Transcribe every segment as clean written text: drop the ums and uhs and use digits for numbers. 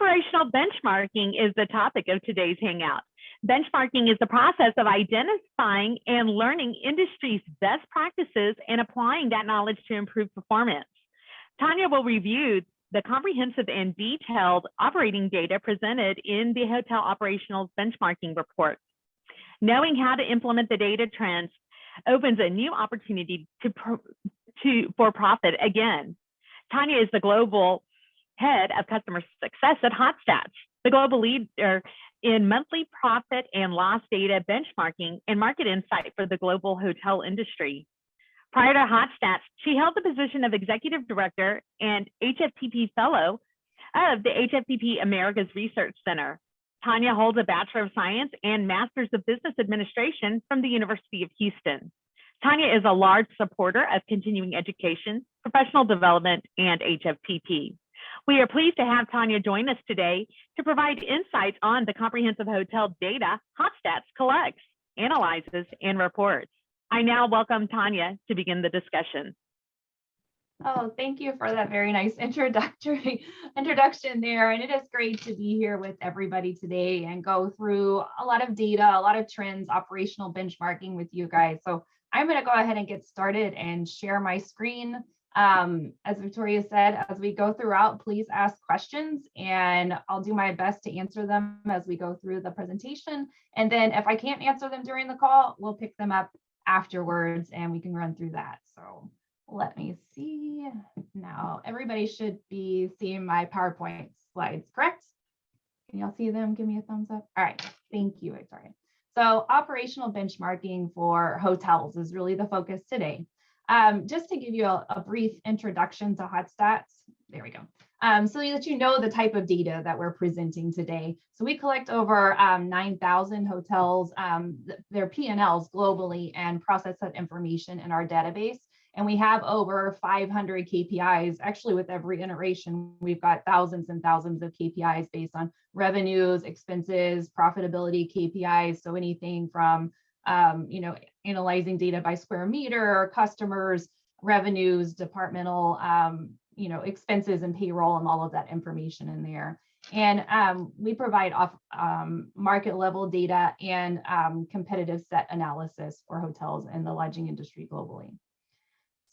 Operational benchmarking is the topic of today's Hangout. Benchmarking is the process of identifying and learning industry's best practices and applying that knowledge to improve performance. Tanya will review the comprehensive and detailed operating data presented in the Hotel Operational Benchmarking Report. Knowing how to implement the data trends opens a new opportunity for profit again. Tanya is the global head of customer success at HotStats, the global leader in monthly profit and loss data benchmarking and market insight for the global hotel industry. Prior to HotStats, she held the position of Executive Director and HFTP Fellow of the HFTP Americas Research Center. Tanya holds a Bachelor of Science and Master's of Business Administration from the University of Houston. Tanya is a large supporter of continuing education, professional development, and HFTP. We are pleased to have Tanya join us today to provide insights on the comprehensive hotel data HotStats collects, analyzes, and reports. I now welcome Tanya to begin the discussion. Oh, thank you for that very nice introduction there. And it is great to be here with everybody today and go through a lot of data, a lot of trends, operational benchmarking with you guys. So I'm going to go ahead and get started and share my screen. As Victoria said, as we go throughout, please ask questions and I'll do my best to answer them as we go through the presentation. And then if I can't answer them during the call, we'll pick them up afterwards and we can run through that. So let me see. Now everybody should be seeing my PowerPoint slides, correct? Can y'all see them? Give me a thumbs up. All right, thank you, Victoria. So operational benchmarking for hotels is really the focus today. Just to give you a brief introduction to HotStats, there we go. So that you know the type of data that we're presenting today. So we collect over 9,000 hotels, their P&Ls globally, and process that information in our database. And we have over 500 KPIs. Actually, with every iteration, we've got thousands and thousands of KPIs based on revenues, expenses, profitability KPIs. So anything from analyzing data by square meter, customers, revenues, departmental, expenses and payroll and all of that information in there. And we provide off market level data and competitive set analysis for hotels in the lodging industry globally.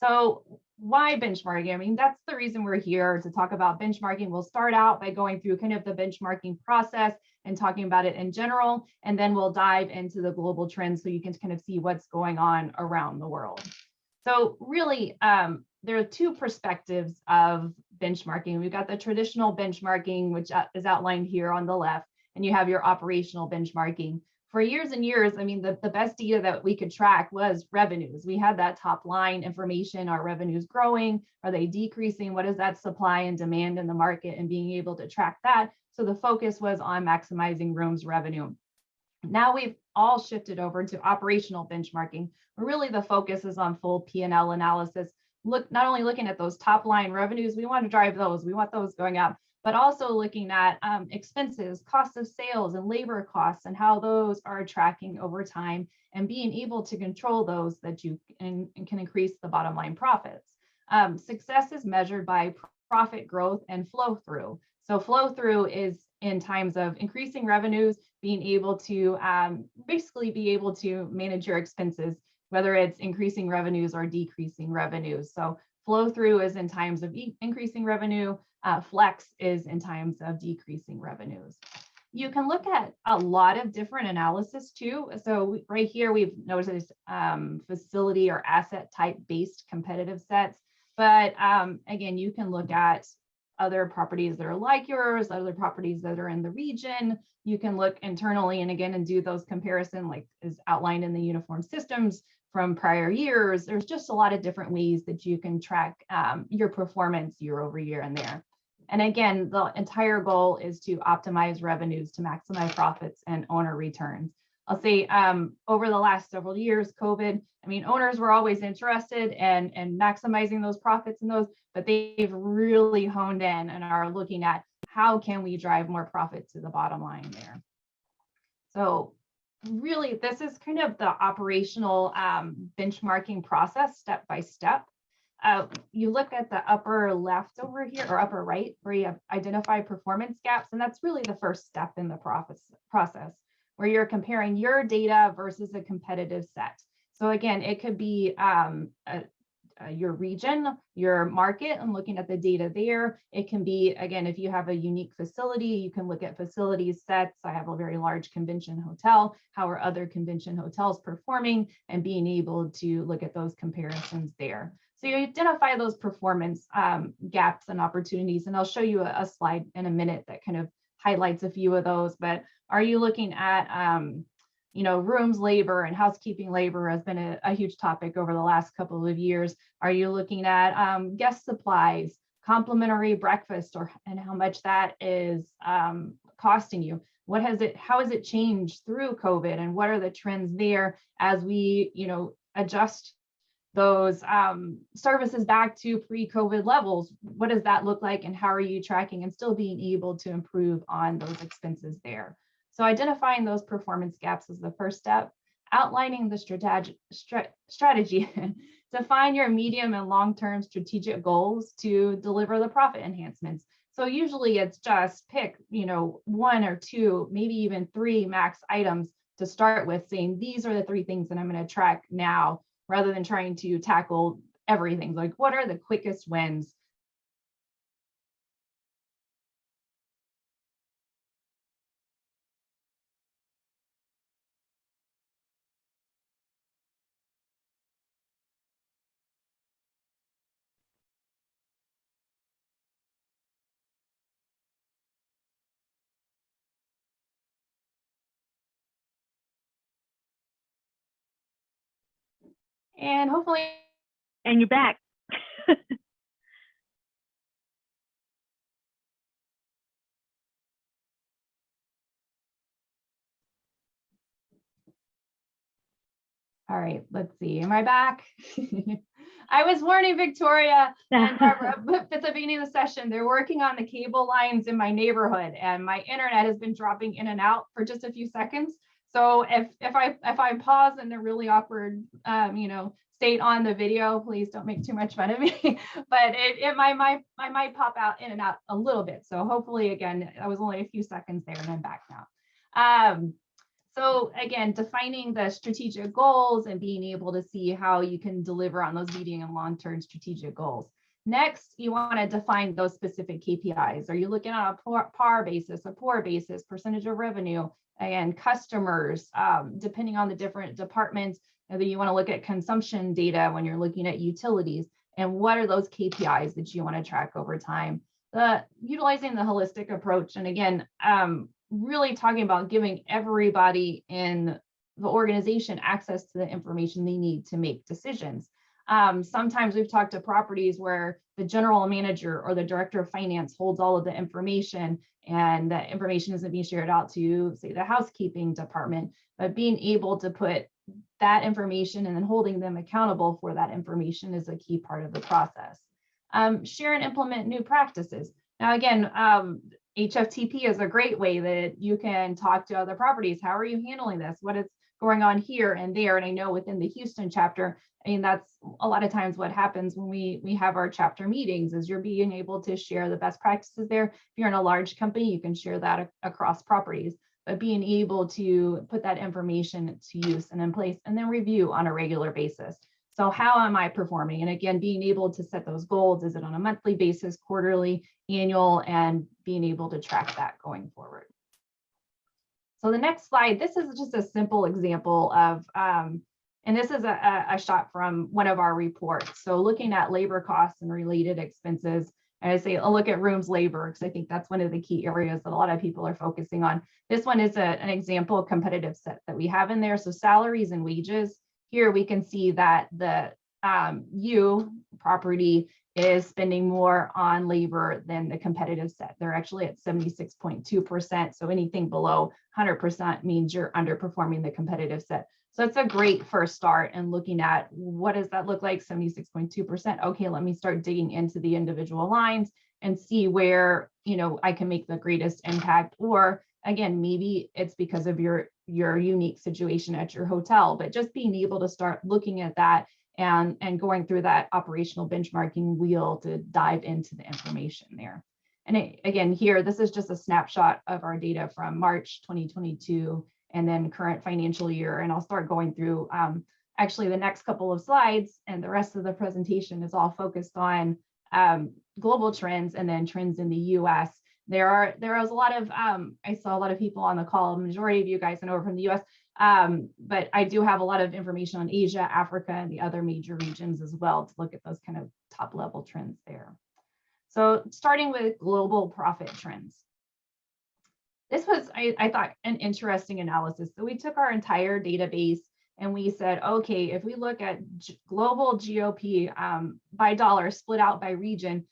So why benchmarking? I mean, that's the reason we're here to talk about benchmarking. We'll start out by going through kind of the benchmarking process and talking about it in general, and then we'll dive into the global trends so you can kind of see what's going on around the world. So really, there are two perspectives of benchmarking. We've got the traditional benchmarking, which is outlined here on the left, and you have your operational benchmarking. For years and years, I mean, the best data that we could track was revenues. We had that top line information. Are revenues growing? Are they decreasing? What is that supply and demand in the market, and being able to track that? So the focus was on maximizing rooms revenue. Now we've all shifted over to operational benchmarking, where really the focus is on full P&L analysis. Not only looking at those top line revenues, we want to drive those. We want those going up, but also looking at expenses, cost of sales, and labor costs, and how those are tracking over time, and being able to control those that you can increase the bottom line profits. Success is measured by profit growth and flow through. So flow through is in times of increasing revenues, being able to basically be able to manage your expenses, whether it's increasing revenues or decreasing revenues. So flow through is in times of increasing revenue. Flex is in times of decreasing revenues. You can look at a lot of different analysis too. So right here, we've noticed facility or asset type based competitive sets. But again, you can look at other properties that are like yours, other properties that are in the region. You can look internally and again, and do those comparison like is outlined in the uniform systems from prior years. There's just a lot of different ways that you can track your performance year over year in there. And again, the entire goal is to optimize revenues to maximize profits and owner returns. I'll say over the last several years, COVID, I mean, owners were always interested in maximizing those profits and those, but they've really honed in and are looking at how can we drive more profit to the bottom line there. So really, this is kind of the operational benchmarking process step by step. you look at the upper left over here, or upper right, where you have identify performance gaps, and that's really the first step in the process, where you're comparing your data versus a competitive set. So again, it could be your region, your market, and looking at the data there. It can be, again, if you have a unique facility, you can look at facilities sets. I have a very large convention hotel. How are other convention hotels performing, and being able to look at those comparisons there. So you identify those performance gaps and opportunities, and I'll show you a slide in a minute that kind of highlights a few of those. But are you looking at rooms labor and housekeeping labor has been a huge topic over the last couple of years. Are you looking at guest supplies, complimentary breakfast, and how much that is costing you? How has it changed through COVID, and what are the trends there as we, adjust those services back to pre-COVID levels? What does that look like, and how are you tracking and still being able to improve on those expenses there? So identifying those performance gaps is the first step. Outlining the strategy. Define your medium and long-term strategic goals to deliver the profit enhancements. So usually it's just pick, one or two, maybe even three max items to start with, saying these are the three things that I'm going to track now, rather than trying to tackle everything. Like, what are the quickest wins? And hopefully. And you're back. All right, let's see. Am I back? I was warning Victoria and Barbara at the beginning of the session. They're working on the cable lines in my neighborhood, and my internet has been dropping in and out for just a few seconds. So if I pause in a really awkward state on the video, please don't make too much fun of me. But I might pop out in and out a little bit. So hopefully, again, that was only a few seconds there, and I'm back now. So again, defining the strategic goals and being able to see how you can deliver on those medium and long-term strategic goals. Next, you want to define those specific KPIs. Are you looking at a PAR basis, a POR basis, percentage of revenue, and customers, depending on the different departments? Whether you want to look at consumption data when you're looking at utilities, and what are those KPIs that you want to track over time? Utilizing the holistic approach, and again, really talking about giving everybody in the organization access to the information they need to make decisions. Sometimes we've talked to properties where the general manager or the director of finance holds all of the information, and that information isn't being shared out to, say, the housekeeping department, but being able to put that information and then holding them accountable for that information is a key part of the process. Share and implement new practices. Now, again, HFTP is a great way that you can talk to other properties. How are you handling this? What is going on here and there? And I know within the Houston chapter, that's a lot of times what happens when we have our chapter meetings, is you're being able to share the best practices there. If you're in a large company, you can share that across properties, but being able to put that information to use and in place, and then review on a regular basis. So how am I performing? And again, being able to set those goals. Is it on a monthly basis, quarterly, annual, and being able to track that going forward. So the next slide, this is just a simple example of, and this is a shot from one of our reports. So looking at labor costs and related expenses, and I say I'll look at rooms labor, because I think that's one of the key areas that a lot of people are focusing on. This one is an example competitive set that we have in there. So salaries and wages. Here we can see that the property is spending more on labor than the competitive set. They're actually at 76.2%. So anything below 100% means you're underperforming the competitive set. So it's a great first start, and looking at what does that look like, 76.2%. Okay, let me start digging into the individual lines and see where I can make the greatest impact. Or again, maybe it's because of your unique situation at your hotel, but just being able to start looking at that and going through that operational benchmarking wheel to dive into the information there. And again, here, this is just a snapshot of our data from March 2022 and then current financial year. And I'll start going through actually the next couple of slides, and the rest of the presentation is all focused on global trends and then trends in the US. There was a lot of, I saw a lot of people on the call, the majority of you guys I know are from the US, but I do have a lot of information on Asia, Africa, and the other major regions as well to look at those kind of top level trends there. So starting with global profit trends. This was, I thought, an interesting analysis. So we took our entire database and we said, okay, if we look at global GOP by dollar split out by region,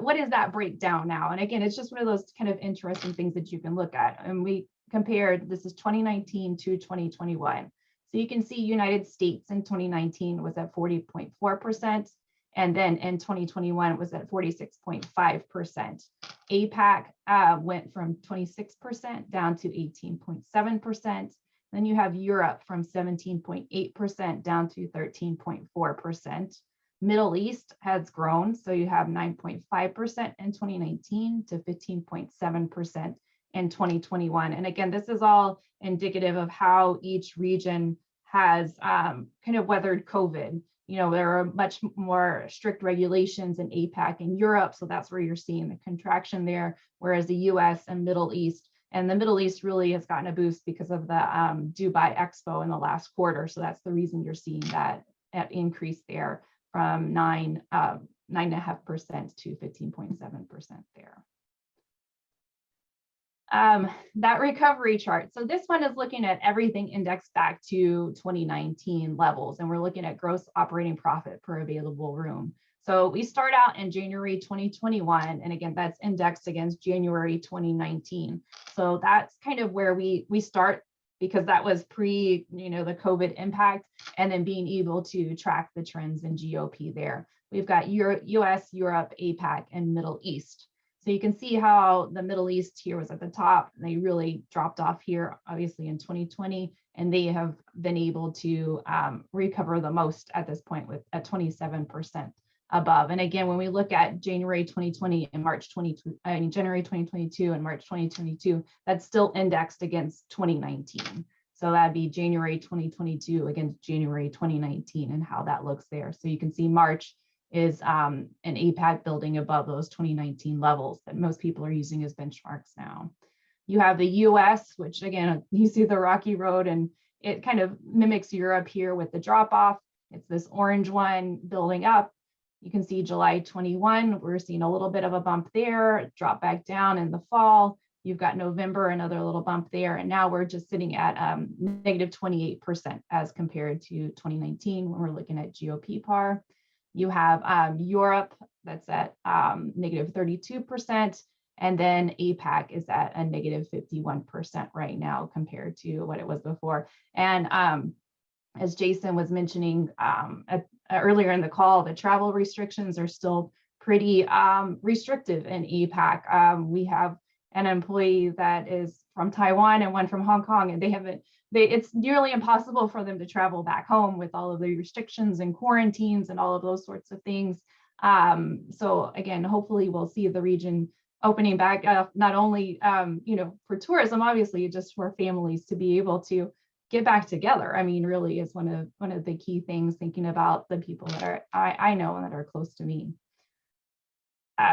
what does that break down now? And again, it's just one of those kind of interesting things that you can look at. And we compared, this is 2019 to 2021. So you can see United States in 2019 was at 40.4%. And then in 2021, it was at 46.5%. APAC went from 26% down to 18.7%. Then you have Europe from 17.8% down to 13.4%. Middle East has grown, so you have 9.5% in 2019 to 15.7% in 2021. And again, this is all indicative of how each region has kind of weathered COVID. You know, there are much more strict regulations in APAC and Europe, so that's where you're seeing the contraction there, whereas the US and Middle East, and the Middle East really has gotten a boost because of the Dubai Expo in the last quarter. So that's the reason you're seeing that increase there from 9.5% to 15.7% there. That recovery chart. So this one is looking at everything indexed back to 2019 levels, and we're looking at gross operating profit per available room. So we start out in January 2021, and again, that's indexed against January 2019. So that's kind of where we start, because that was pre, the COVID impact, and then being able to track the trends in GOP there. We've got US, Europe, APAC, and Middle East. So you can see how the Middle East here was at the top, and they really dropped off here, obviously in 2020, and they have been able to recover the most at this point with at 27% above. And again, when we look at January 2020 and January 2022 and March 2022, that's still indexed against 2019. So that'd be January 2022 against January 2019 and how that looks there. So you can see March is an APAC building above those 2019 levels that most people are using as benchmarks now. You have the US, which again, you see the rocky road, and it kind of mimics Europe here with the drop off. It's this orange one building up. You can see July 21, we're seeing a little bit of a bump there, drop back down in the fall. You've got November, another little bump there. And now we're just sitting at negative 28% as compared to 2019 when we're looking at GOP par. You have Europe that's at negative 32%, and then APAC is at a negative 51% right now compared to what it was before. And as Jason was mentioning earlier in the call, the travel restrictions are still pretty restrictive in APAC. We have an employee that is from Taiwan and one from Hong Kong, and it's nearly impossible for them to travel back home with all of the restrictions and quarantines and all of those sorts of things. So again, hopefully we'll see the region opening back up, not only for tourism, obviously, just for families to be able to get back together. I mean, really is one of the key things, thinking about the people that I know and that are close to me.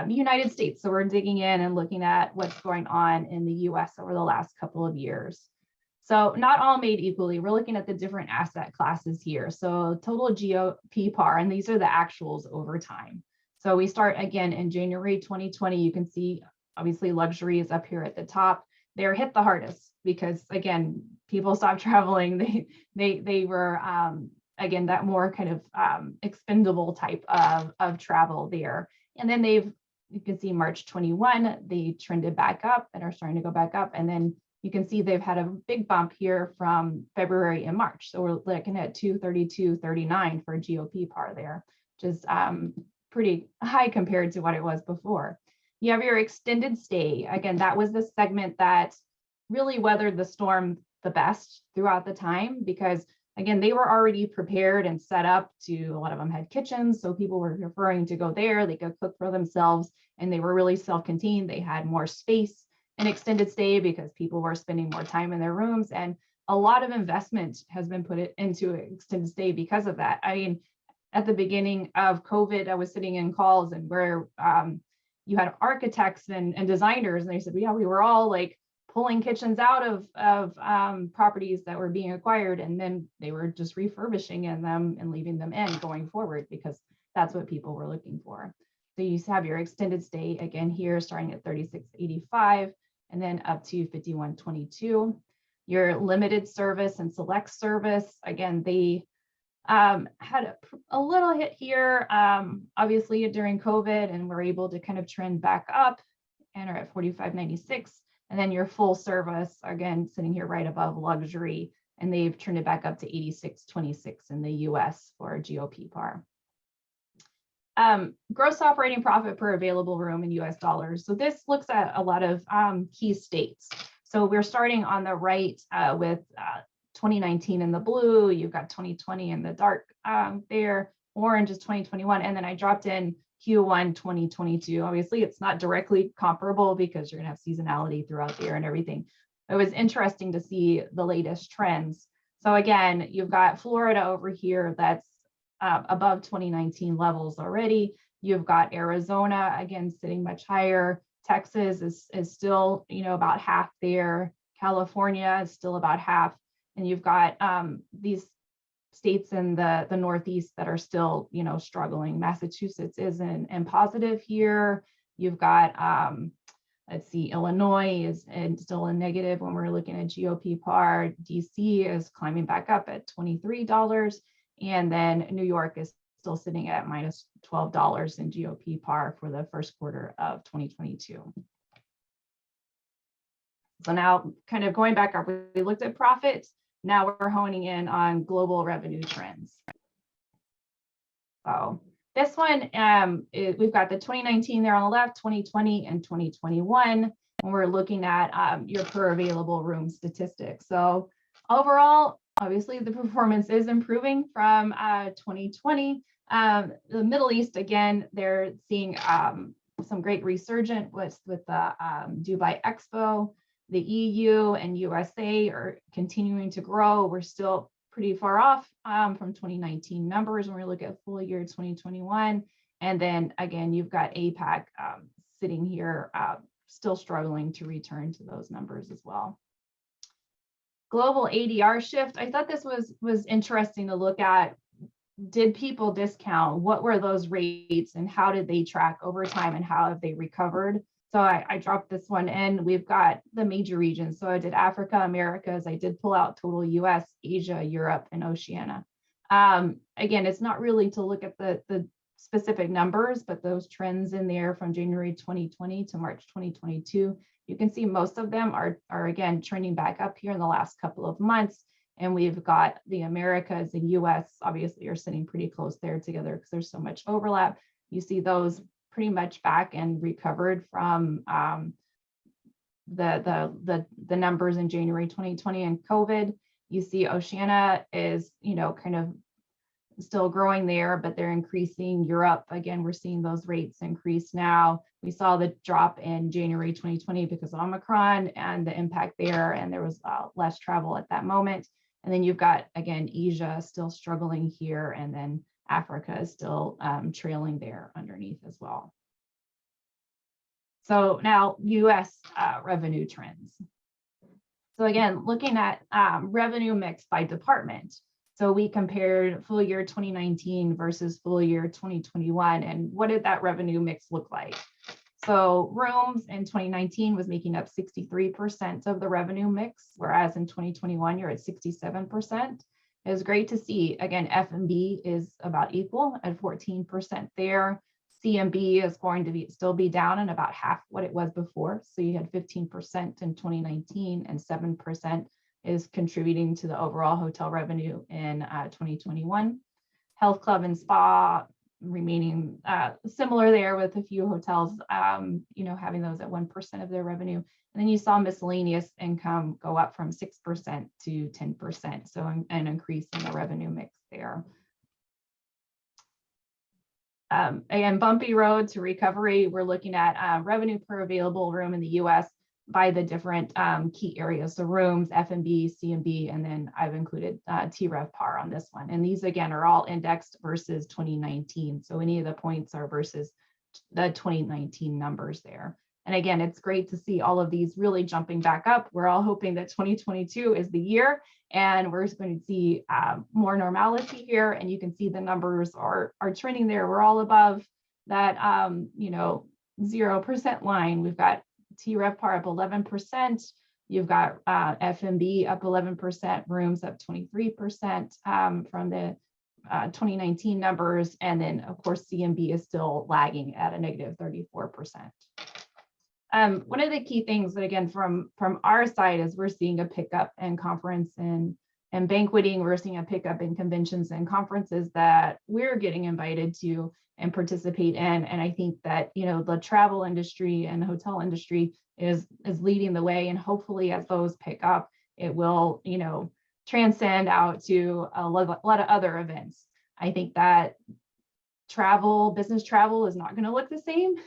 United States. So we're digging in and looking at what's going on in the US over the last couple of years. So not all made equally. We're looking at the different asset classes here. So total GOP par, and these are the actuals over time. So we start again in January 2020. You can see obviously luxury is up here at the top. They're hit the hardest because again, people stopped traveling. They were again that more kind of expendable type of travel there. And then you can see March 21, they trended back up and are starting to go back up. And then you can see they've had a big bump here from February and March. So we're looking at 232.39 for GOP par there, which is pretty high compared to what it was before. You have your extended stay. Again, that was the segment that really weathered the storm the best throughout the time, because again, they were already prepared and set up to, a lot of them had kitchens, so people were preferring to go there. They could cook for themselves, and they were really self-contained. They had more space in extended stay because people were spending more time in their rooms, and a lot of investment has been put into extended stay because of that. I mean, at the beginning of COVID, I was sitting in calls and where you had architects and designers, and they said, yeah, we were all like pulling kitchens out of properties that were being acquired, and then they were just refurbishing in them and leaving them in going forward because that's what people were looking for. So you have your extended stay again here starting at $36.85 and then up to $51.22. Your limited service and select service, again, they had a little hit here, obviously during COVID, and we're able to kind of trend back up and are at $45.96. And then your full service, again, sitting here right above luxury, and they've turned it back up to $86.26 in the US for GOP par. Gross operating profit per available room in US dollars. So this looks at a lot of key states. So we're starting on the right with 2019 in the blue, you've got 2020 in the dark there, orange is 2021, and then I dropped in Q1 2022. Obviously, it's not directly comparable because you're gonna have seasonality throughout the year and everything. It was interesting to see the latest trends. So again, you've got Florida over here that's above 2019 levels already. You've got Arizona, again, sitting much higher. Texas is still, about half there. California is still about half. And you've got these states in the Northeast that are still, struggling. Massachusetts is in positive here. You've got, let's see, Illinois is still in negative when we're looking at GOP par. DC is climbing back up at $23. And then New York is still sitting at minus $12 in GOP par for the first quarter of 2022. So now kind of going back up, we looked at profits. Now we're honing in on global revenue trends. So this one, we've got the 2019 there on the left, 2020 and 2021, when we're looking at your per available room statistics. So overall, obviously the performance is improving from 2020. The Middle East, again, they're seeing some great resurgence with the Dubai Expo. The EU and USA are continuing to grow. We're still pretty far off from 2019 numbers when we look at full year 2021. And then again, you've got APAC sitting here still struggling to return to those numbers as well. Global ADR shift. I thought this was interesting to look at. Did people discount? What were those rates and how did they track over time and how have they recovered? So I dropped this one in. We've got the major regions. So I did Africa, Americas. I did pull out total US, Asia, Europe, and Oceania. Again, it's not really to look at the specific numbers, but those trends in there from January 2020 to March 2022, you can see most of them are again trending back up here in the last couple of months. And we've got the Americas and US obviously are sitting pretty close there together because there's so much overlap. You see those pretty much back and recovered from the numbers in January 2020 and COVID. You see Oceania is, kind of still growing there, but they're increasing. Europe, again, we're seeing those rates increase now. We saw the drop in January 2020 because of Omicron and the impact there, and there was less travel at that moment. And then you've got, again, Asia still struggling here, and then Africa is still trailing there underneath as well. So now US revenue trends. So again, looking at revenue mix by department. So we compared full year 2019 versus full year 2021. And what did that revenue mix look like? So rooms in 2019 was making up 63% of the revenue mix, whereas in 2021, you're at 67%. It was great to see, again, F&B is about equal at 14% there. C&B is going to still be down in about half what it was before. So you had 15% in 2019 and 7% is contributing to the overall hotel revenue in 2021. Health club and spa remaining similar there with a few hotels, having those at 1% of their revenue. And then you saw miscellaneous income go up from 6% to 10%. So an increase in the revenue mix there. Again, bumpy road to recovery. We're looking at revenue per available room in the US by the different key areas. So rooms, F&B, C&B, and then I've included TRevPAR on this one. And these again are all indexed versus 2019. So any of the points are versus the 2019 numbers there. And again, it's great to see all of these really jumping back up. We're all hoping that 2022 is the year and we're going to see more normality here. And you can see the numbers are trending there. We're all above that, 0% line. We've got TRevPAR up 11%. You've got F&B up 11%, rooms up 23% from the 2019 numbers. And then of course, C&B is still lagging at a negative 34%. One of the key things that again, from our side is we're seeing a pickup in conference and banqueting. We're seeing a pickup in conventions and conferences that we're getting invited to and participate in. And I think that, the travel industry and the hotel industry is leading the way. And hopefully as those pick up, it will, transcend out to a lot of other events. I think that business travel is not going to look the same.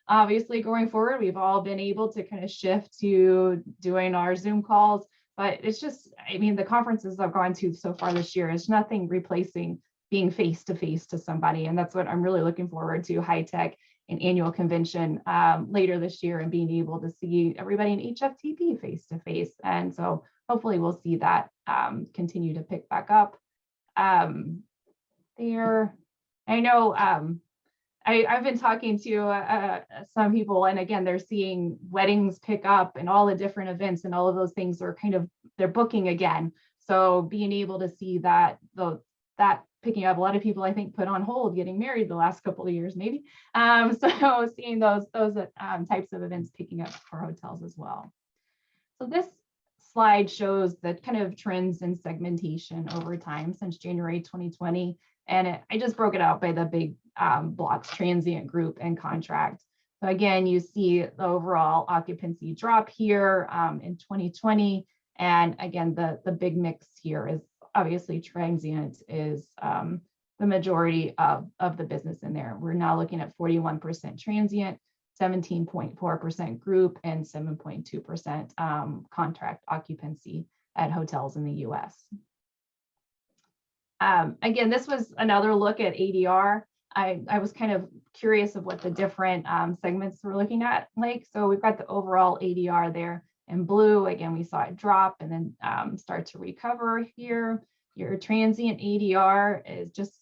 Obviously, going forward, we've all been able to kind of shift to doing our Zoom calls, but it's just, the conferences I've gone to so far this year is nothing replacing being face-to-face to somebody. And that's what I'm really looking forward to, high tech and annual convention later this year and being able to see everybody in HFTP face-to-face. And so hopefully we'll see that continue to pick back up there. I know I've been talking to some people, and again, they're seeing weddings pick up and all the different events and all of those things are they're booking again. So being able to see that picking up, a lot of people I think put on hold getting married the last couple of years, maybe. So seeing those types of events picking up for hotels as well. So this slide shows the kind of trends in segmentation over time since January 2020. And I just broke it out by the big blocks, transient, group, and contract. So again, you see the overall occupancy drop here in 2020. And again, the big mix here is obviously transient is the majority of the business in there. We're now looking at 41% transient, 17.4% group, and 7.2% contract occupancy at hotels in the US. Again, this was another look at ADR. I was kind of curious of what the different segments we're looking at like. So we've got the overall ADR there in blue. Again, we saw it drop and then start to recover here. Your transient ADR is just,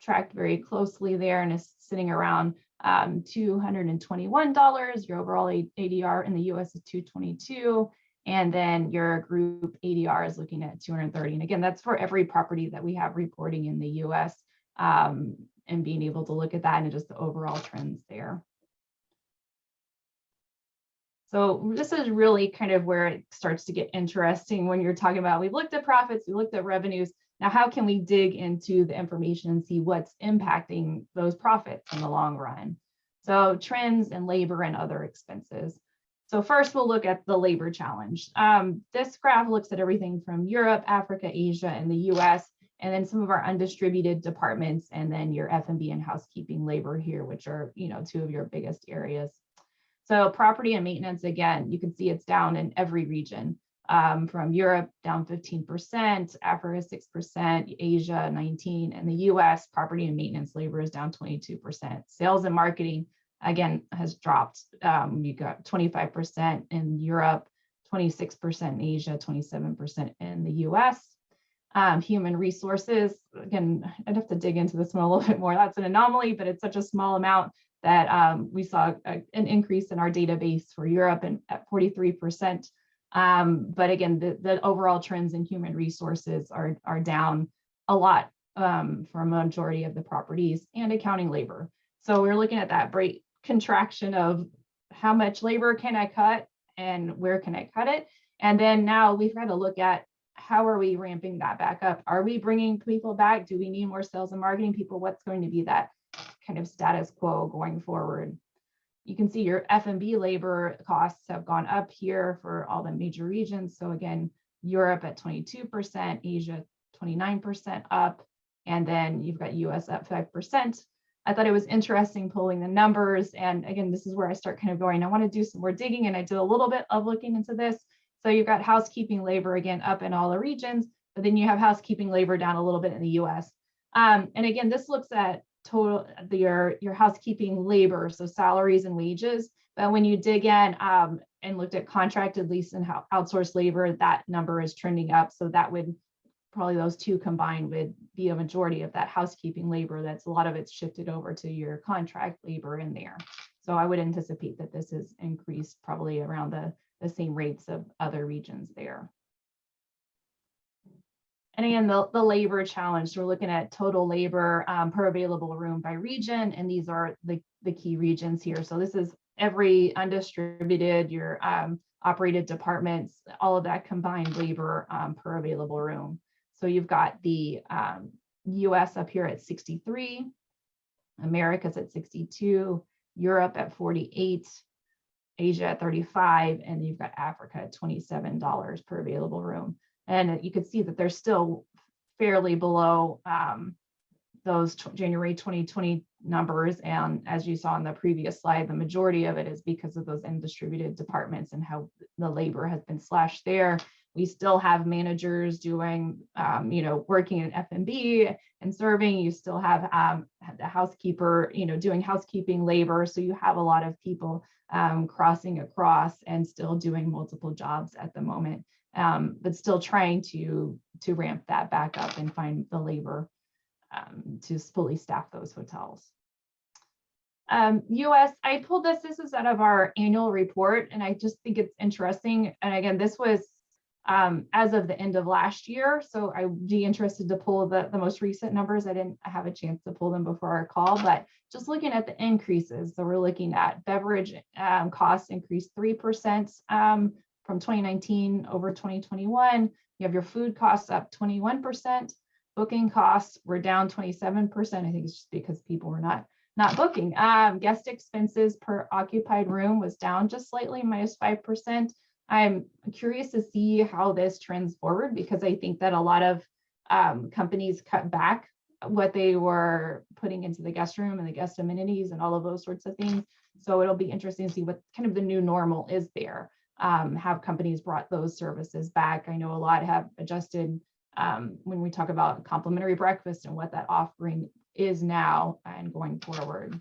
tracked very closely there and is sitting around $221. Your overall ADR in the US is $222. And then your group ADR is looking at $230. And again, that's for every property that we have reporting in the US and being able to look at that and just the overall trends there. So this is really kind of where it starts to get interesting when you're talking about, we've looked at profits, we looked at revenues. Now, how can we dig into the information and see what's impacting those profits in the long run? So trends in labor and other expenses. So first, we'll look at the labor challenge. This graph looks at everything from Europe, Africa, Asia, and the US, and then some of our undistributed departments, and then your F&B and housekeeping labor here, which are, two of your biggest areas. So property and maintenance, again, you can see it's down in every region. From Europe, down 15%, Africa, 6%, Asia, 19%, and the US, property and maintenance labor is down 22%. Sales and marketing, again, has dropped. You got 25% in Europe, 26% in Asia, 27% in the US. Human resources, again, I'd have to dig into this one a little bit more. That's an anomaly, but it's such a small amount that we saw an increase in our database for Europe and at 43%. But again, the overall trends in human resources are down a lot for a majority of the properties, and accounting labor. So we're looking at that break contraction of how much labor can I cut and where can I cut it? And then now we've got to look at how are we ramping that back up? Are we bringing people back? Do we need more sales and marketing people? What's going to be that kind of status quo going forward? You can see your F&B labor costs have gone up here for all the major regions. So again, Europe at 22%, Asia 29% up, and then you've got US up 5%. I thought it was interesting pulling the numbers. And again, this is where I start kind of going, I want to do some more digging, and I did a little bit of looking into this. So you've got housekeeping labor again up in all the regions, but then you have housekeeping labor down a little bit in the US. And again, this looks at total your housekeeping labor, so salaries and wages. But when you dig in and looked at contracted, lease, and outsourced labor, that number is trending up. So that would probably, those two combined would be a majority of that housekeeping labor. That's a lot of it's shifted over to your contract labor in there. So I would anticipate that this has increased probably around the same rates of other regions there. And again, the labor challenge, so we're looking at total labor per available room by region, and these are the key regions here. So this is every undistributed, your operated departments, all of that combined labor per available room. So you've got the US up here at 63, Americas at 62, Europe at 48, Asia at 35, and you've got Africa at $27 per available room. And you could see that they're still fairly below those January 2020 numbers. And as you saw in the previous slide, the majority of it is because of those undistributed departments and how the labor has been slashed there. We still have managers doing, working in F&B and serving. You still have the housekeeper, doing housekeeping labor. So you have a lot of people crossing across and still doing multiple jobs at the moment, but still trying to ramp that back up and find the labor to fully staff those hotels. US, I pulled this is out of our annual report, and I just think it's interesting. And again, this was as of the end of last year. So I'd be interested to pull the most recent numbers. I didn't have a chance to pull them before our call, but just looking at the increases. So we're looking at beverage costs increased 3% from 2019 over 2021. You have your food costs up 21%. Booking costs were down 27%. I think it's just because people were not booking. Guest expenses per occupied room was down just slightly, -5%. I'm curious to see how this trends forward, because I think that a lot of companies cut back what they were putting into the guest room and the guest amenities and all of those sorts of things. So it'll be interesting to see what kind of the new normal is there. Have companies brought those services back? I know a lot have adjusted when we talk about complimentary breakfast and what that offering is now and going forward.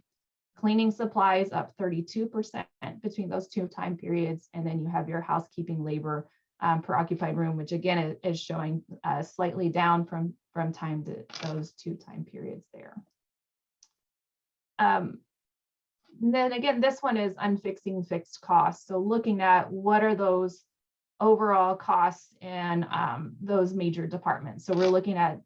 Cleaning supplies up 32% between those two time periods. And then you have your housekeeping labor per occupied room, which again is showing slightly down from time to those two time periods there. Then again, this one is unfixing fixed costs. So looking at what are those overall costs in those major departments. So we're looking at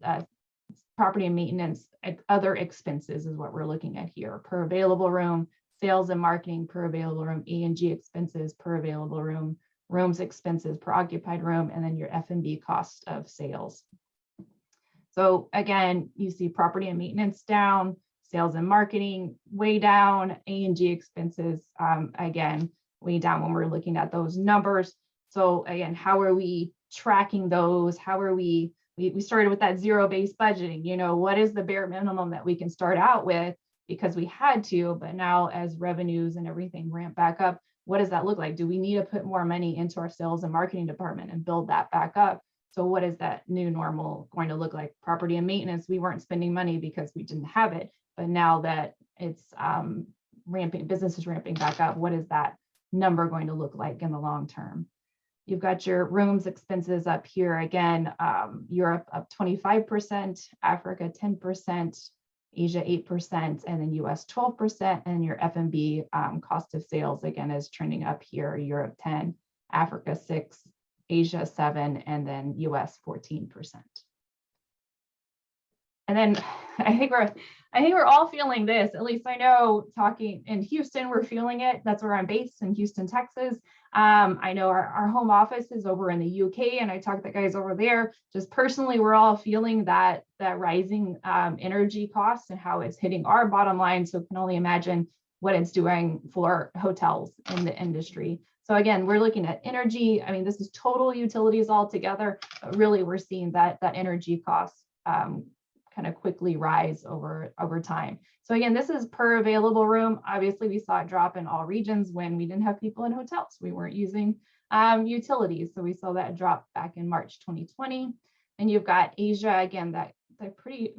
property and maintenance, other expenses is what we're looking at here. Per available room, sales and marketing per available room, E&G expenses per available room, rooms expenses per occupied room, and then your F&B cost of sales. So again, you see property and maintenance down, sales and marketing way down, A&G expenses, again, way down when we're looking at those numbers. So again, how are we tracking those? How are we started with that zero-based budgeting, what is the bare minimum that we can start out with because we had to, but now as revenues and everything ramp back up, what does that look like? Do we need to put more money into our sales and marketing department and build that back up? So what is that new normal going to look like? Property and maintenance, we weren't spending money because we didn't have it, but now that it's business is ramping back up, what is that number going to look like in the long term? You've got your rooms expenses up here again, Europe up 25%, Africa 10%, Asia 8%, and then US 12%, and your F&B cost of sales again is trending up here, Europe 10, Africa 6, Asia 7, and then US 14%. And then I think we're all feeling this. At least I know, talking in Houston, we're feeling it. That's where I'm based, in Houston, Texas. I know our home office is over in the UK, and I talked to the guys over there. Just personally, we're all feeling that rising energy costs and how it's hitting our bottom line. So can only imagine what it's doing for hotels in the industry. So again, we're looking at energy. I mean, this is total utilities altogether, but really we're seeing that energy costs kind of quickly rise over time. So again, this is per available room. Obviously, we saw it drop in all regions when we didn't have people in hotels. We weren't using utilities. So we saw that drop back in March 2020. And you've got Asia, again, that pretty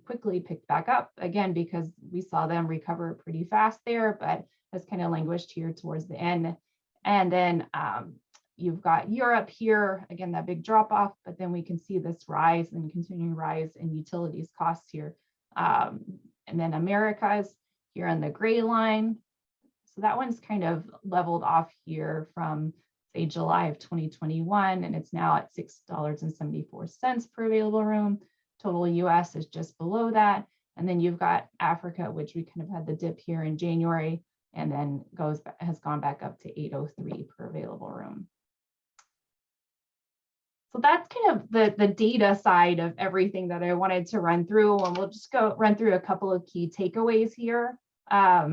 quickly picked back up, again, because we saw them recover pretty fast there, but has kind of languished here towards the end. And then you've got Europe here, again, that big drop off, but then we can see this rise and continuing rise in utilities costs here. And then Americas here on the gray line. So that one's kind of leveled off here from, say, July of 2021, and it's now at $6.74 per available room. Total US is just below that. And then you've got Africa, which we kind of had the dip here in January, and then has gone back up to $8.03 per available room. So that's kind of the data side of everything that I wanted to run through, and we'll just run through a couple of key takeaways here. I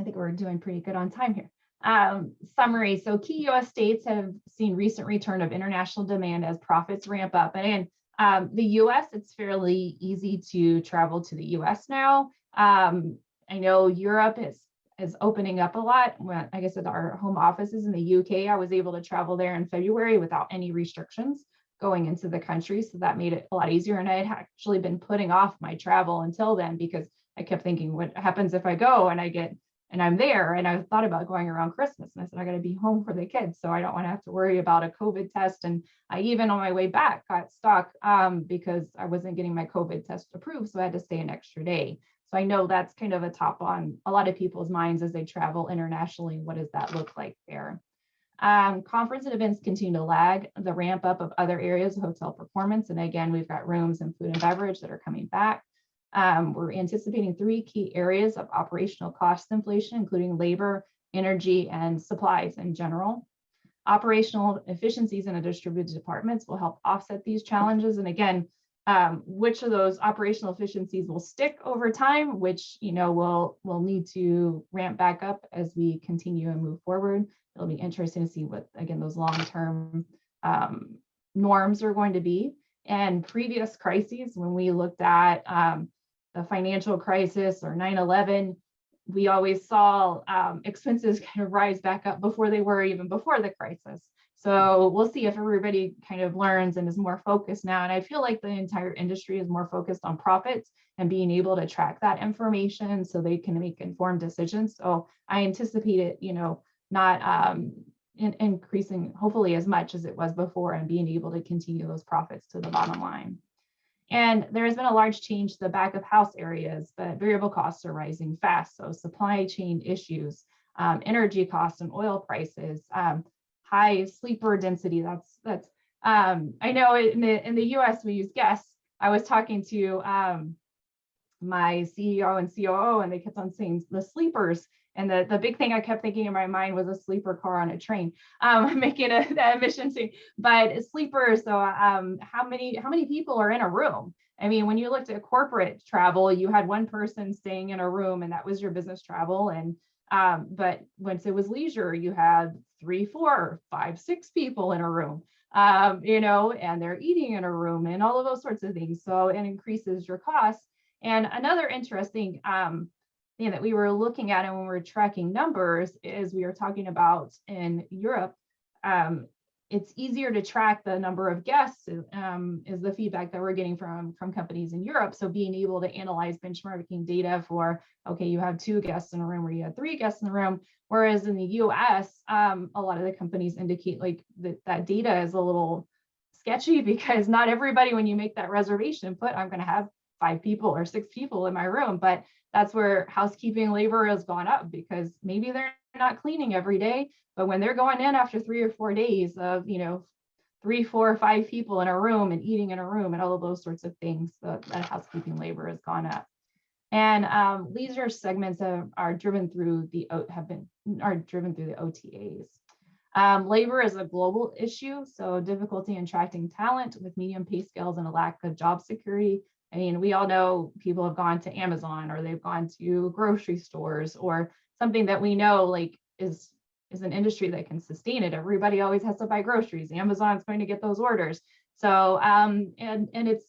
think we're doing pretty good on time here. Summary. So key US states have seen recent return of international demand as profits ramp up. And in the US, it's fairly easy to travel to the US now. I know Europe is opening up a lot. When, like I said, our home office is in the UK. I was able to travel there in February without any restrictions going into the country. So that made it a lot easier. And I had actually been putting off my travel until then, because I kept thinking, what happens if I go and I'm there? And I thought about going around Christmas, and I said, I got to be home for the kids, so I don't want to have to worry about a COVID test. And I even on my way back got stuck because I wasn't getting my COVID test approved. So I had to stay an extra day. So I know that's kind of a top on a lot of people's minds as they travel internationally. What does that look like there? Conference and events continue to lag the ramp up of other areas of hotel performance. And again, we've got rooms and food and beverage that are coming back. We're anticipating 3 key areas of operational cost inflation, including labor, energy, and supplies in general. Operational efficiencies in the distributed departments will help offset these challenges. And again, which of those operational efficiencies will stick over time, which we'll need to ramp back up as we continue and move forward. It'll be interesting to see what, again, those long-term norms are going to be. And previous crises, when we looked at the financial crisis or 9/11, we always saw expenses kind of rise back up before they were even before the crisis. So we'll see if everybody kind of learns and is more focused now. And I feel like the entire industry is more focused on profits and being able to track that information so they can make informed decisions. So I anticipate it, not increasing hopefully as much as it was before, and being able to continue those profits to the bottom line. And there has been a large change to the back of house areas, but variable costs are rising fast. So supply chain issues, energy costs and oil prices, high sleeper density. That's I know in the US we use guests. I was talking to my CEO and COO, and they kept on saying the sleepers. And the big thing I kept thinking in my mind was a sleeper car on a train, making that emission thing. But sleepers, so how many people are in a room? I mean, when you looked at corporate travel, you had one person staying in a room, and that was your business travel. And but once it was leisure, you had 3, 4, 5, 6 people in a room, and they're eating in a room and all of those sorts of things. So it increases your costs. And another interesting thing that we were looking at, and when we were tracking numbers, is we were talking about in Europe, it's easier to track the number of guests, is the feedback that we're getting from companies in Europe. So being able to analyze benchmarking data for, okay, you have 2 guests in a room, or you had 3 guests in the room, whereas in the US, a lot of the companies indicate like that data is a little sketchy, because not everybody, when you make that reservation, I'm going to have 5 people or 6 people in my room. But that's where housekeeping labor has gone up, because maybe they're not cleaning every day, but when they're going in after 3 or 4 days of, 3 3, 4, 5 people in a room and eating in a room and all of those sorts of things. So that housekeeping labor has gone up. And leisure segments are driven through the OTAs. Labor is a global issue, so difficulty in attracting talent with medium pay scales and a lack of job security. I mean, we all know people have gone to Amazon, or they've gone to grocery stores, or something that we know like is an industry that can sustain it. Everybody always has to buy groceries. Amazon's going to get those orders. So and it's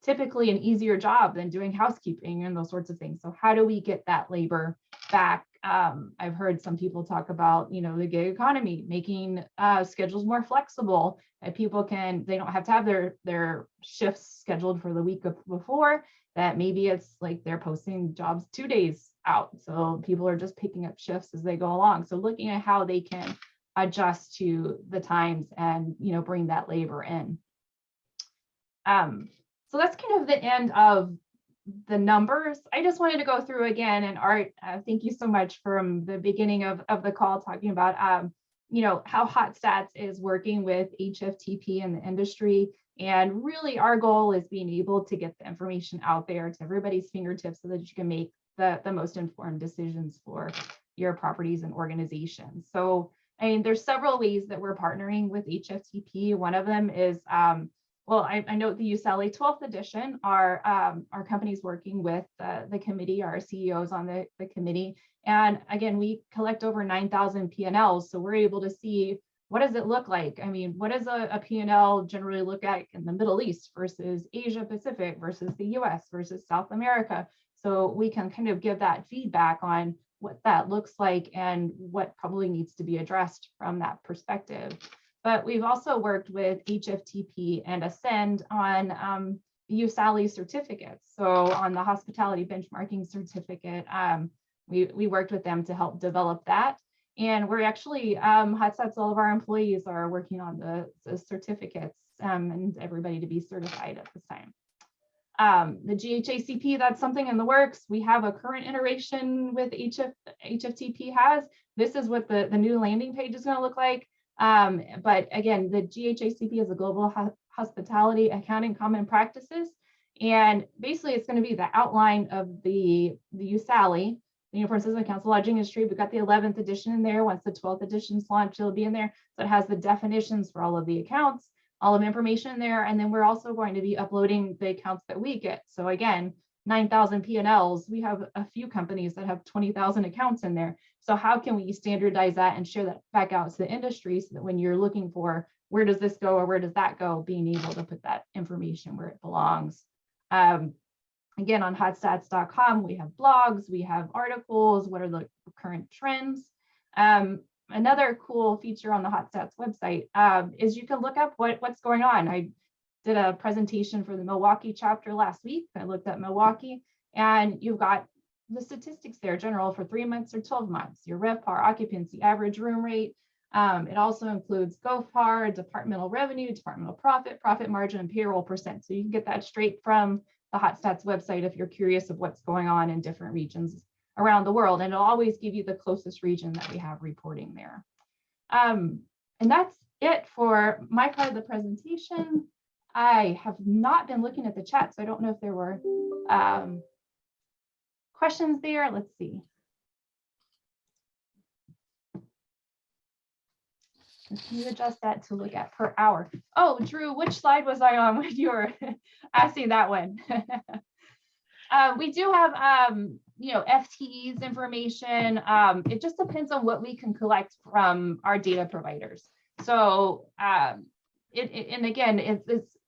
typically an easier job than doing housekeeping and those sorts of things. So how do we get that labor back? I've heard some people talk about, you know, the gig economy, making schedules more flexible, that people they don't have to have their shifts scheduled for the week before, that maybe it's like they're posting jobs 2 days out. So people are just picking up shifts as they go along. So looking at how they can adjust to the times and, you know, bring that labor in. So that's kind of the end of the numbers. I just wanted to go through again, and Art, thank you so much from the beginning of the call, talking about you know, how HotStats is working with HFTP in the industry. And really our goal is being able to get the information out there to everybody's fingertips so that you can make the most informed decisions for your properties and organizations. So I mean, there's several ways that we're partnering with HFTP. One of them is well, I know the Ucla 12th edition, our company's working with the committee, our CEOs on the committee. And again, we collect over 9,000 P&Ls. So we're able to see, what does it look like? I mean, what does a P&L generally look like in the Middle East versus Asia Pacific versus the US versus South America? So we can kind of give that feedback on what that looks like and what probably needs to be addressed from that perspective. But we've also worked with HFTP and Ascend on USALI certificates. So on the hospitality benchmarking certificate, we worked with them to help develop that. And we're actually, HotStats, all of our employees are working on the certificates and everybody to be certified at this time. The GHACP, that's something in the works. We have a current iteration with HFTP has. This is what the new landing page is going to look like. But again, the GHACP is a global hospitality accounting common practices. And basically it's going to be the outline of the USALI, the Uniform System of Council Lodging Industry. We've got the 11th edition in there. Once the 12th edition is launched, it'll be in there. So it has the definitions for all of the accounts, all of the information in there. And then we're also going to be uploading the accounts that we get. So again, 9,000 P&Ls, we have a few companies that have 20,000 accounts in there. So how can we standardize that and share that back out to the industry so that when you're looking for where does this go or where does that go, being able to put that information where it belongs. Again, on hotstats.com, we have blogs, we have articles, what are the current trends. Another cool feature on the HotStats website is you can look up what's going on. I did a presentation for the Milwaukee chapter last week. I looked at Milwaukee, and you've got the statistics there, general for 3 months or 12 months, your RevPAR, occupancy, average room rate. It also includes GOFAR, departmental revenue, departmental profit, profit margin, and payroll percent. So you can get that straight from the HotStats website if you're curious of what's going on in different regions around the world. And it'll always give you the closest region that we have reporting there. And that's it for my part of the presentation. I have not been looking at the chat, so I don't know if there were questions there. Let's see. Can you adjust that to look at per hour? Oh, Drew, which slide was I on when you were asking that one? We do have, you know, FTEs information. It just depends on what we can collect from our data providers. So, and again,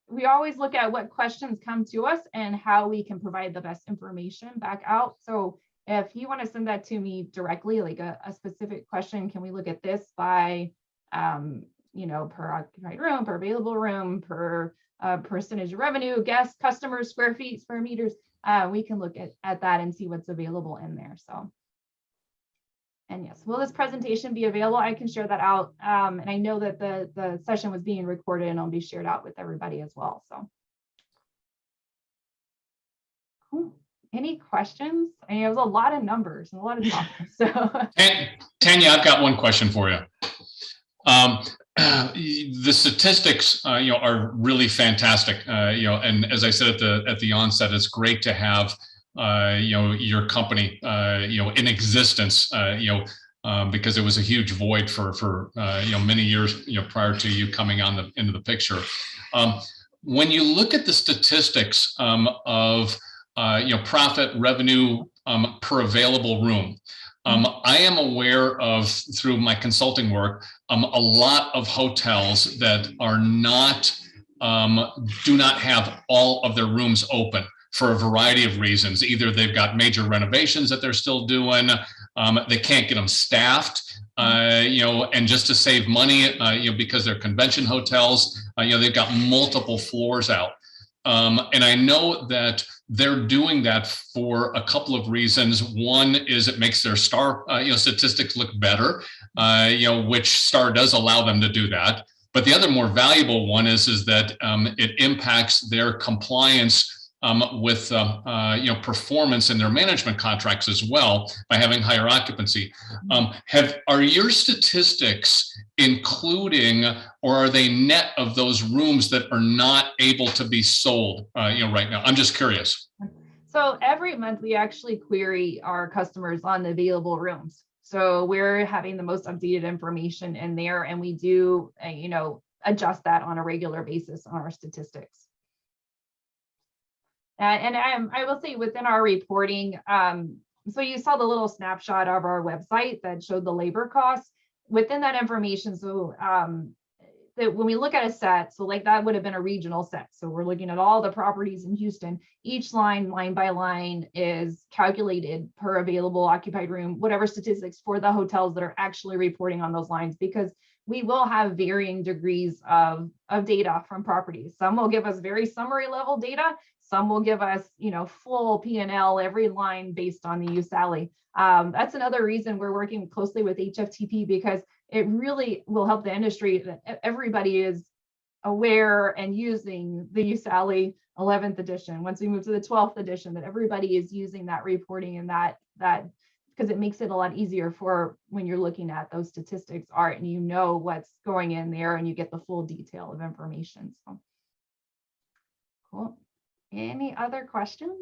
we always look at what questions come to us and how we can provide the best information back out. So if you want to send that to me directly, like a specific question, can we look at this by, you know, per occupied room, per available room, per percentage of revenue, guests, customers, square feet, square meters, we can look at that and see what's available in there. So, and yes, will this presentation be available? I can share that out. And I know that the session was being recorded and it'll be shared out with everybody as well. So, cool. Any questions? I mean, it was a lot of numbers and a lot of talk. So, Tanya, I've got one question for you. The statistics, are really fantastic. And as I said at the onset, it's great to have, your company, in existence, because it was a huge void for many years, prior to you coming into the picture. When you look at the statistics of, profit revenue per available room, I am aware of, through my consulting work, a lot of hotels that are not, do not have all of their rooms open for a variety of reasons. Either they've got major renovations that they're still doing, they can't get them staffed, and just to save money, because they're convention hotels, they've got multiple floors out. And I know that they're doing that for a couple of reasons. One is it makes their star, statistics look better, which star does allow them to do that. But the other more valuable one is that it impacts their compliance with performance in their management contracts as well by having higher occupancy. Are your statistics including, or are they net of those rooms that are not able to be sold right now? I'm just curious. So every month we actually query our customers on the available rooms. So we're having the most updated information in there, and we do adjust that on a regular basis on our statistics. And I will say within our reporting, so you saw the little snapshot of our website that showed the labor costs within that information. So that when we look at a set, so like that would have been a regional set. So we're looking at all the properties in Houston. Each line by line is calculated per available occupied room, whatever statistics for the hotels that are actually reporting on those lines, because we will have varying degrees of data from properties. Some will give us very summary level data. Some will give us, full P&L, every line based on the USALI. That's another reason we're working closely with HFTP, because it really will help the industry that everybody is aware and using the USALI 11th edition. Once we move to the 12th edition, that everybody is using that reporting, and that because it makes it a lot easier for when you're looking at those statistics, Art, and you know what's going in there and you get the full detail of information. So cool. Any other questions?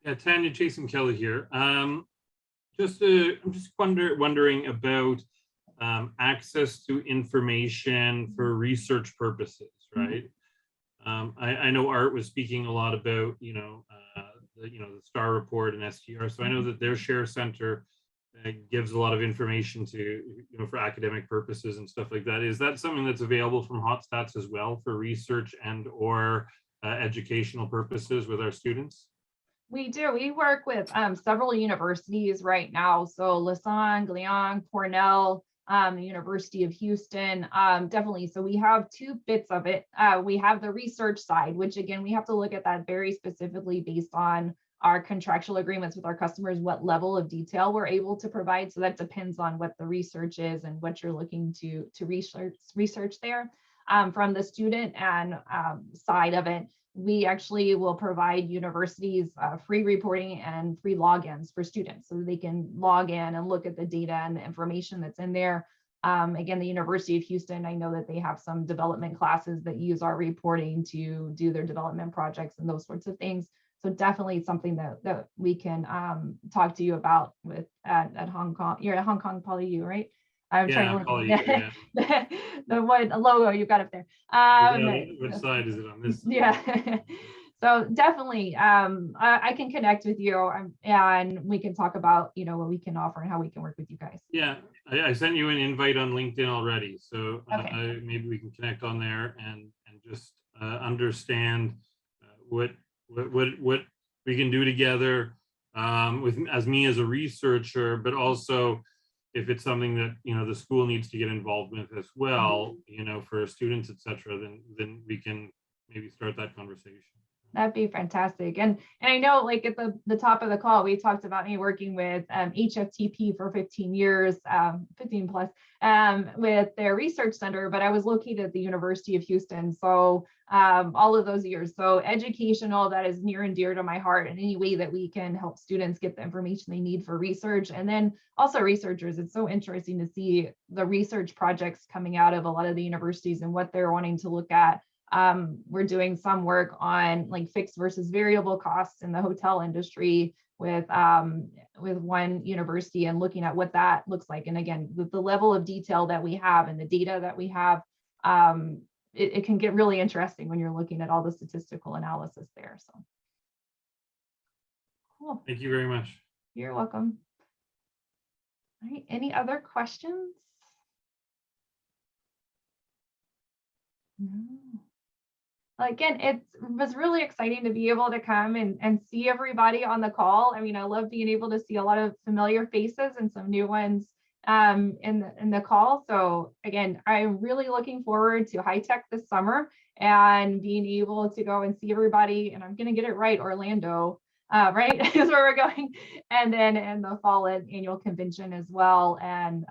Yeah, Tanya, Jason Kelly here. I'm just wondering about access to information for research purposes, right? I know Art was speaking a lot about the STAR report and STR. So I know that their share center gives a lot of information to for academic purposes and stuff like that. Is that something that's available from HotStats as well for research and or educational purposes with our students? We do. We work with several universities right now. So Lausanne, Glion, Cornell, the University of Houston, definitely. So we have two bits of it. We have the research side, which again, we have to look at that very specifically based on our contractual agreements with our customers, what level of detail we're able to provide. So that depends on what the research is and what you're looking to research there. From the student and side of it, we actually will provide universities free reporting and free logins for students so they can log in and look at the data and the information that's in there. Again, the University of Houston, I know that they have some development classes that use our reporting to do their development projects and those sorts of things. So definitely something that we can talk to you about with at Hong Kong. You're at Hong Kong Poly U, right? I'm trying to look at the one logo you've got up there. Which side is it on this? Yeah. So definitely, I can connect with you and we can talk about, what we can offer and how we can work with you guys. Yeah, I sent you an invite on LinkedIn already. So okay. Maybe we can connect on there and just understand what we can do together as me as a researcher, but also if it's something that the school needs to get involved with as well, for students, etc., then we can maybe start that conversation. That'd be fantastic. And I know, like at the top of the call, we talked about me working with HFTP for 15 years, 15 plus, with their research center, but I was located at the University of Houston. So all of those years. So educational, that is near and dear to my heart, in any way that we can help students get the information they need for research. And then also researchers, it's so interesting to see the research projects coming out of a lot of the universities and what they're wanting to look at. We're doing some work on like fixed versus variable costs in the hotel industry with one university, and looking at what that looks like. And again, with the level of detail that we have and the data that we have, it can get really interesting when you're looking at all the statistical analysis there. So cool. Thank you very much. You're welcome. All right, any other questions? No. Again, it was really exciting to be able to come and see everybody on the call. I mean, I love being able to see a lot of familiar faces and some new ones in the call. So again, I'm really looking forward to High Tech this summer and being able to go and see everybody. And I'm going to get it right, Orlando, right, is where we're going. And then in the fall annual convention as well. And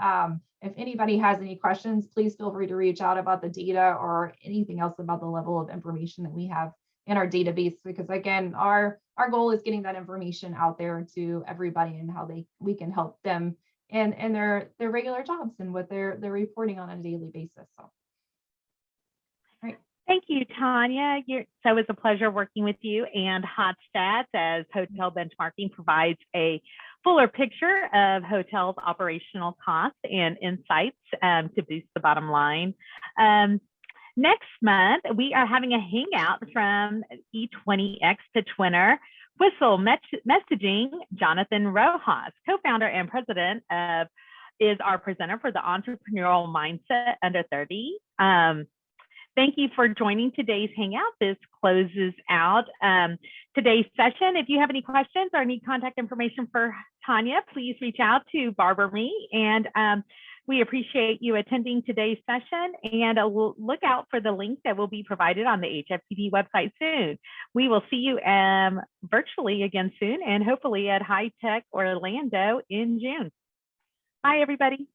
if anybody has any questions, please feel free to reach out about the data or anything else about the level of information that we have in our database, because again, our goal is getting that information out there to everybody and how we can help them in their regular jobs and what they're reporting on a daily basis. So, thank you, Tanya. So it's a pleasure working with you. And HotStats as hotel benchmarking provides a fuller picture of hotels' operational costs and insights to boost the bottom line. Next month, we are having a hangout from E20X to Twinner. Whistle Messaging, Jonathan Rojas, co-founder and president is our presenter for the Entrepreneurial Mindset Under 30. Thank you for joining today's Hangout. This closes out today's session. If you have any questions or need contact information for Tanya, please reach out to Barbara or me. And we appreciate you attending today's session, and we'll look out for the link that will be provided on the HFTP website soon. We will see you virtually again soon, and hopefully at High Tech Orlando in June. Bye, everybody.